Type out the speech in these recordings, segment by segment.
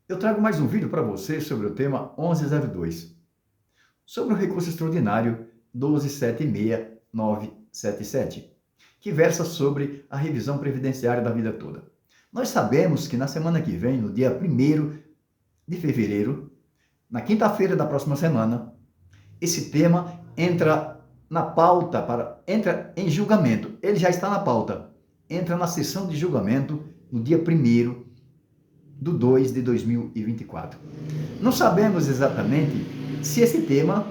Eu trago mais um vídeo para você sobre o tema 1102, sobre o recurso extraordinário 1276977, que versa sobre a revisão previdenciária da vida toda. Nós sabemos que na semana que vem, no dia 1º de fevereiro, na quinta-feira da próxima semana, esse tema entra na pauta, entra em julgamento. Ele já está na pauta. Entra na sessão de julgamento no dia 1º de 2024. Não sabemos exatamente se esse tema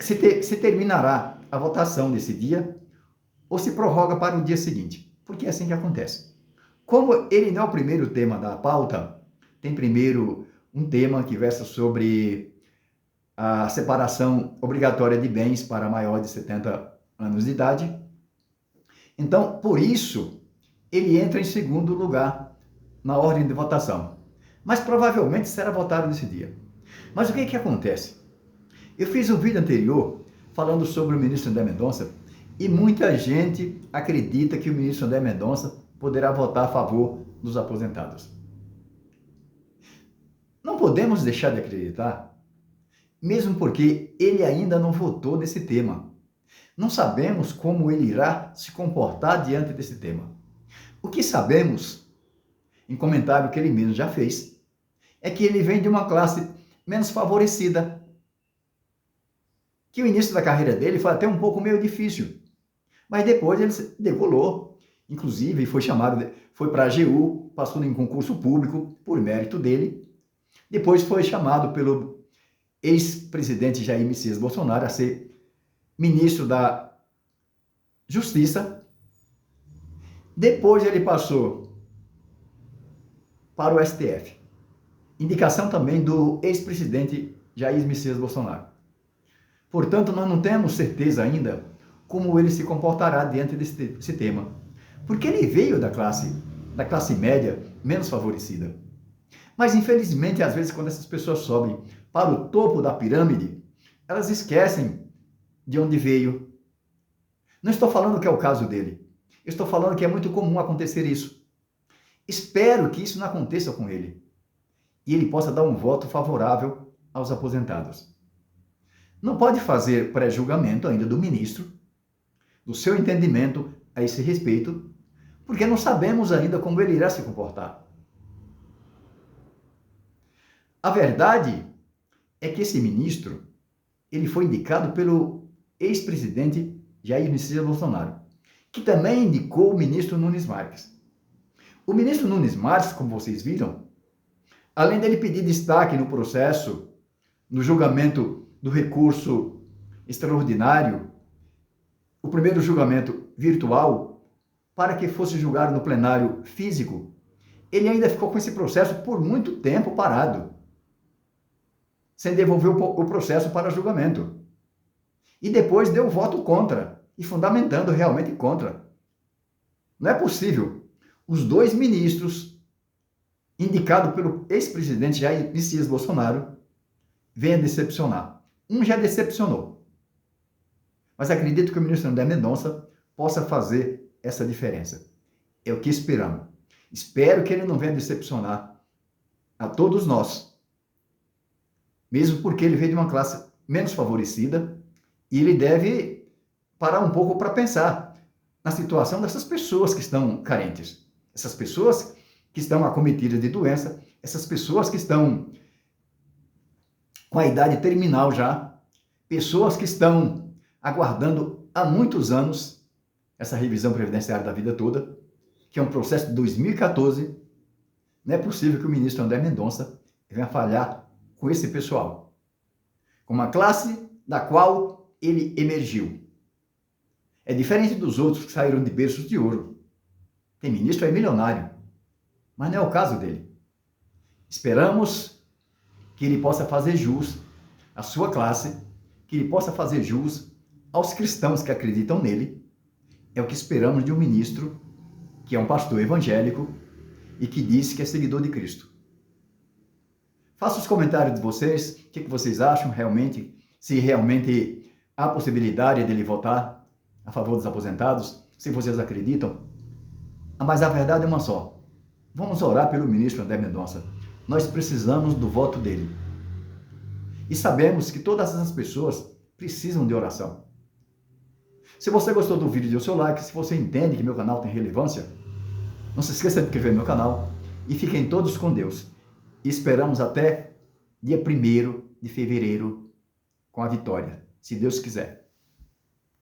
se terminará a votação desse dia ou se prorroga para o dia seguinte, porque é assim que acontece. Como ele não é o primeiro tema da pauta, tem primeiro um tema que versa sobre a separação obrigatória de bens para maior de 70 anos de idade. Então, por isso, ele entra em segundo lugar na ordem de votação. Mas provavelmente será votado nesse dia. Mas o que acontece? Eu fiz um vídeo anterior falando sobre o ministro André Mendonça e muita gente acredita que o ministro André Mendonça poderá votar a favor dos aposentados. Não podemos deixar de acreditar, mesmo porque ele ainda não votou nesse tema. Não sabemos como ele irá se comportar diante desse tema. O que sabemos, em comentário que ele mesmo já fez, é que ele vem de uma classe menos favorecida, que o início da carreira dele foi até um pouco meio difícil, mas depois ele se decolou, inclusive foi para a AGU, passou em concurso público por mérito dele, depois foi chamado pelo ex-presidente Jair Messias Bolsonaro a ser ministro da Justiça, depois ele passou para o STF, indicação também do ex-presidente Jair Messias Bolsonaro. Portanto, nós não temos certeza ainda como ele se comportará diante desse tema, porque ele veio da classe média menos favorecida. Mas, infelizmente, às vezes, quando essas pessoas sobem para o topo da pirâmide, elas esquecem de onde veio. Não estou falando que é o caso dele. Eu estou falando que é muito comum acontecer isso. Espero que isso não aconteça com ele e ele possa dar um voto favorável aos aposentados. Não pode fazer pré-julgamento ainda do ministro, do seu entendimento a esse respeito, porque não sabemos ainda como ele irá se comportar. A verdade é que esse ministro, ele foi indicado pelo ex-presidente Jair Messias Bolsonaro, que também indicou o ministro Nunes Marques. O ministro Nunes Marques, como vocês viram, além dele pedir destaque no processo, no julgamento do recurso extraordinário, o primeiro julgamento virtual, para que fosse julgado no plenário físico, ele ainda ficou com esse processo por muito tempo parado, sem devolver o processo para julgamento. E depois deu voto contra, e fundamentando realmente contra. Não é possível os dois ministros, indicados pelo ex-presidente Jair Messias Bolsonaro, venham decepcionar. Um já decepcionou. Mas acredito que o ministro André Mendonça possa fazer essa diferença. É o que esperamos. Espero que ele não venha decepcionar a todos nós. Mesmo porque ele veio de uma classe menos favorecida e ele deve parar um pouco para pensar na situação dessas pessoas que estão carentes. Essas pessoas que estão acometidas de doença, essas pessoas que estão com a idade terminal já, pessoas que estão aguardando há muitos anos essa revisão previdenciária da vida toda, que é um processo de 2014, não é possível que o ministro André Mendonça venha falhar com esse pessoal, com uma classe da qual ele emergiu. É diferente dos outros que saíram de berços de ouro. Tem ministro aí milionário, mas não é o caso dele. Esperamos que ele possa fazer jus à sua classe, que ele possa fazer jus aos cristãos que acreditam nele. É o que esperamos de um ministro que é um pastor evangélico e que diz que é seguidor de Cristo. Faça os comentários de vocês, o que vocês acham realmente, se realmente há possibilidade dele votar a favor dos aposentados, se vocês acreditam. Mas a verdade é uma só. Vamos orar pelo ministro André Mendonça, nós precisamos do voto dele. E sabemos que todas essas pessoas precisam de oração. Se você gostou do vídeo, dê o seu like. Se você entende que meu canal tem relevância, não se esqueça de inscrever no meu canal. E fiquem todos com Deus. E esperamos até dia 1º de fevereiro com a vitória, se Deus quiser.